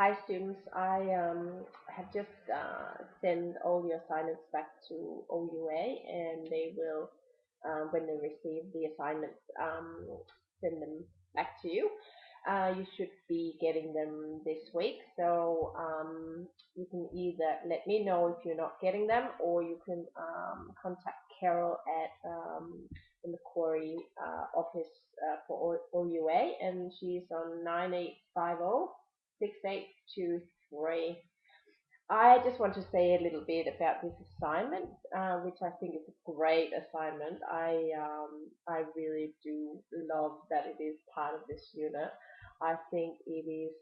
Hi students, I have just sent all your assignments back to OUA, and they will, when they receive the assignments, send them back to you. You should be getting them this week, so you can either let me know if you're not getting them, or you can contact Carol at the Macquarie office for OUA, and she's on 9850 6823. I just want to say a little bit about this assignment, which I think is a great assignment. I really do love that it is part of this unit. I think it is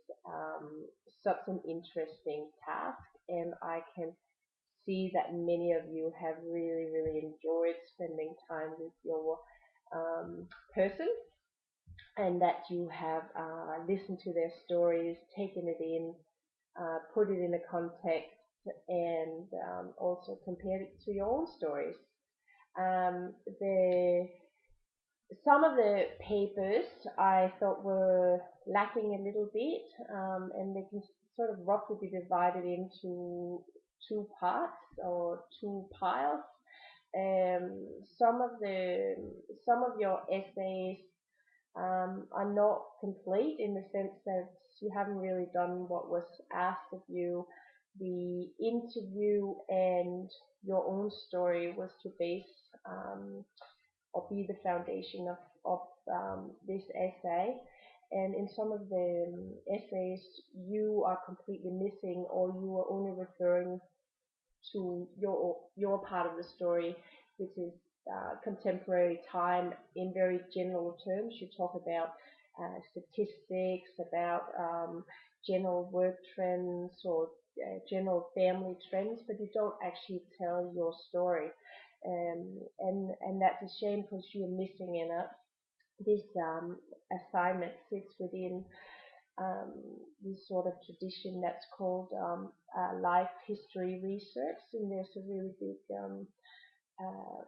such an interesting task, and I can see that many of you have really enjoyed spending time with your person, and that you have listened to their stories, taken it in, put it in a context, and also compared it to your own stories. The Some of the papers I thought were lacking a little bit, and they can sort of roughly be divided into two parts or two piles. Um, some of the some of your essays are not complete in the sense that you haven't really done what was asked of you. The interview and your own story was to base or be the foundation of this essay. And in some of the essays, you are completely missing, or you are only referring to your part of the story, which is contemporary time in very general terms. You talk about statistics, about general work trends or general family trends, but you don't actually tell your story. And that's a shame because you're missing in it. This assignment sits within um, this sort of tradition that's called life history research, and there's a really big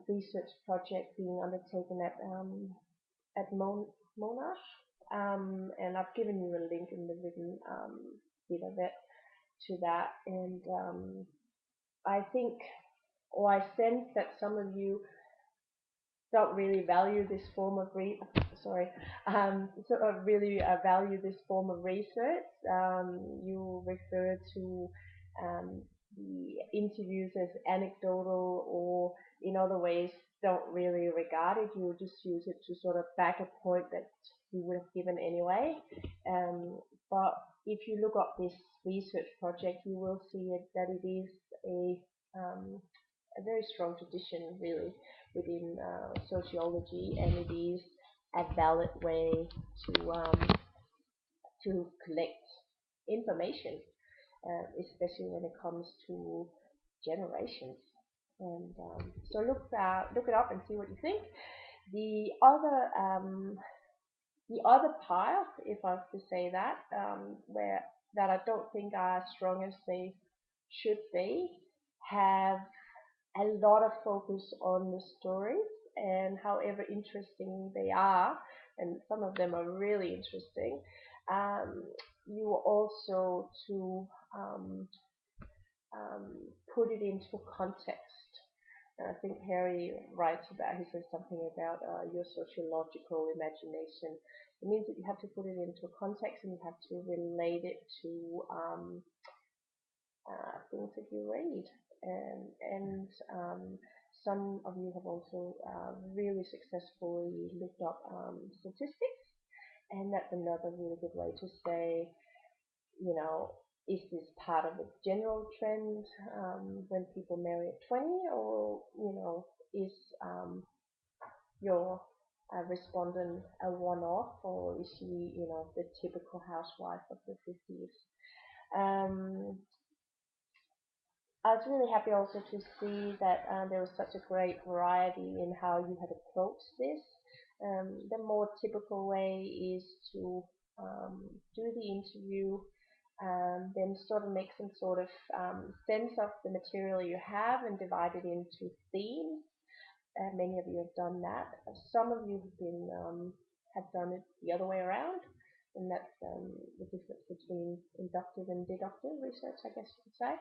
research project being undertaken at Monash, and I've given you a link in the written bit of it to that, and I think, or I sense that some of you don't really value this form of sorry, sort of really value this form of research. You refer to um, the interviews as anecdotal, or in other ways don't really regard it. You just use it to sort of back a point that you would have given anyway. Um, but if you look up this research project, you will see that it is a um, a very strong tradition, really, within sociology, and it is a valid way to collect information, especially when it comes to generations. And so look it up and see what you think. The other the other pile, if I was to say that, where that I don't think are as strong as they should be, have a lot of focus on the stories, and however interesting they are, and some of them are really interesting, um, you also to um, um, put it into context. And I think Harry writes about, he says something about your sociological imagination. It means that you have to put it into context, and you have to relate it to things that you read. And some of you have also really successfully looked up statistics, and that's another really good way to say, you know, is this part of a general trend when people marry at 20, or, you know, is your respondent a one-off, or is she, you know, the typical housewife of the 50s? Um, I was really happy also to see that there was such a great variety in how you had approached this. The more typical way is to do the interview, then sort of make some sort of sense of the material you have and divide it into themes. Many of you have done that. Some of you have done it the other way around. and that's the difference between inductive and deductive research, I guess you could say.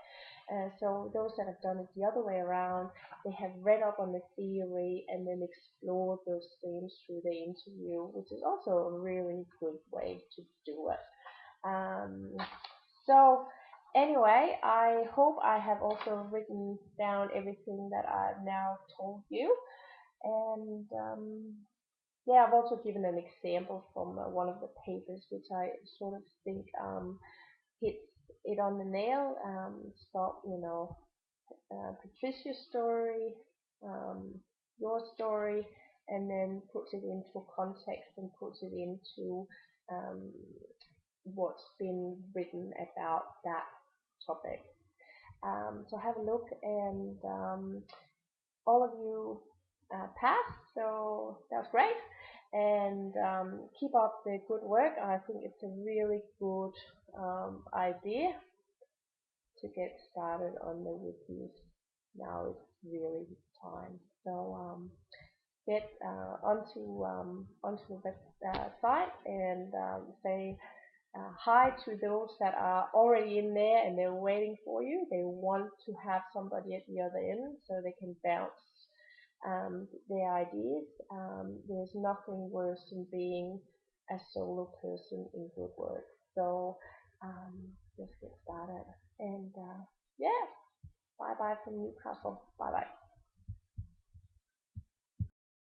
So those that have done it the other way around, they have read up on the theory and then explored those themes through the interview, which is also a really good way to do it. Um, so anyway, I hope I have also written down everything that I've now told you. And yeah, I've also given an example from one of the papers, which I sort of think hits it on the nail. It's about, Patricia's story, um, your story, and then puts it into context and puts it into um, what's been written about that topic. So have a look, and all of you passed, so that was great. And keep up the good work. I think it's a really good idea to get started on the wikis. Now is really time. So get onto the site and say hi to those that are already in there and they're waiting for you. They want to have somebody at the other end so they can bounce their ideas. There's nothing worse than being a solo person in good work. So just get started. And yeah, bye bye from Newcastle. Bye bye.